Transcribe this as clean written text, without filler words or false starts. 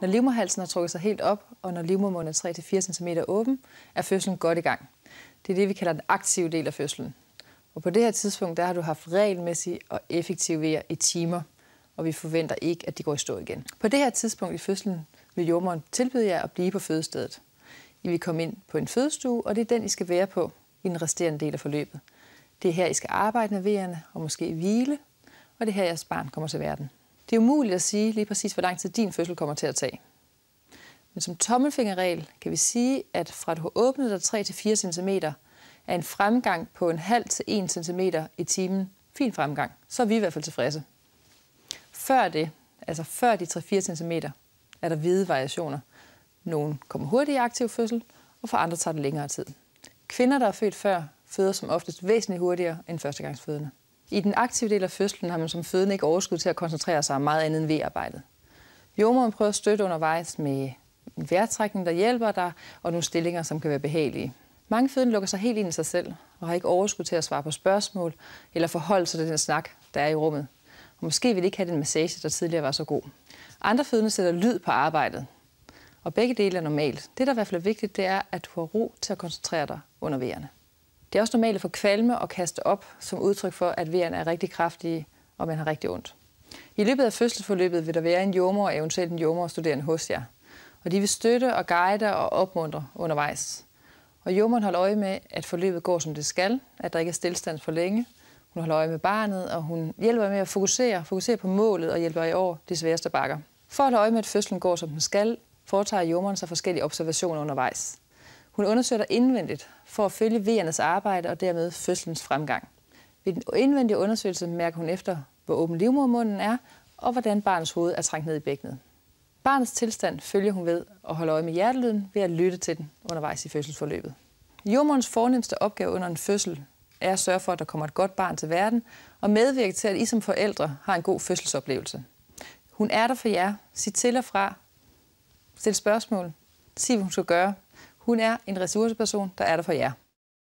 Når livmoderhalsen har trukket sig helt op, og når livmodermunden er 3-4 cm åben, er fødslen godt i gang. Det er det, vi kalder den aktive del af fødslen. Og på det her tidspunkt, der har du haft regelmæssige og effektive vejer i timer, og vi forventer ikke, at de går i stå igen. På det her tidspunkt i fødslen vil jordemoderen tilbyde jer at blive på fødestedet. I vil komme ind på en fødestue, og det er den, I skal være på i den resterende del af forløbet. Det er her, I skal arbejde med vejerne og måske hvile, og det er her, jeres barn kommer til verden. Det er umuligt at sige lige præcis, hvor lang tid din fødsel kommer til at tage. Men som tommelfingerregel kan vi sige, at fra du har åbnet dig 3-4 cm, er en fremgang på 0,5 til 1 cm i timen fin fremgang. Så er vi i hvert fald tilfredse. Før det, altså før de 3-4 cm, er der hvide variationer. Nogle kommer hurtigt i aktiv fødsel, og for andre tager det længere tid. Kvinder, der er født før, føder som oftest væsentligt hurtigere end førstegangsfødende. I den aktive del af fødslen har man som fødende ikke overskud til at koncentrere sig om meget andet end vejarbejdet. Jordemoderen prøver at støtte undervejs med en vejrtrækning, der hjælper dig, og nogle stillinger, som kan være behagelige. Mange fødende lukker sig helt ind i sig selv, og har ikke overskud til at svare på spørgsmål, eller forholde sig til den snak, der er i rummet. Og måske vil de ikke have den massage, der tidligere var så god. Andre fødende sætter lyd på arbejdet, og begge dele er normalt. Det, der i hvert fald er vigtigt, det er, at du har ro til at koncentrere dig under vejerne. Det er også normalt at få kvalme og kaste op som udtryk for, at vejerne er rigtig kraftige, og man har rigtig ondt. I løbet af fødselsforløbet vil der være en jordemoder og eventuelt en jordemoderstuderende hos jer. Og de vil støtte og guide og opmuntre undervejs. Og jordemoderen holder øje med, at forløbet går, som det skal, at der ikke er stillstand for længe. Hun holder øje med barnet, og hun hjælper med at fokusere på målet og hjælper jer over de sværeste bakker. For at holde øje med, at fødslen går, som den skal, foretager jordemoderen sig forskellige observationer undervejs. Hun undersøger dig indvendigt for at følge vejernes arbejde og dermed fødslens fremgang. Ved den indvendige undersøgelse mærker hun efter, hvor åben livmodermunden er, og hvordan barnets hoved er trængt ned i bækkenet. Barnets tilstand følger hun ved at holde øje med hjertelyden ved at lytte til den undervejs i fødselsforløbet. Jordemoderens fornemste opgave under en fødsel er at sørge for, at der kommer et godt barn til verden, og medvirke til, at I som forældre har en god fødselsoplevelse. Hun er der for jer. Sig til og fra. Stil spørgsmål. Sig, hvad hun skal gøre. Hun er en ressourceperson, der er der for jer.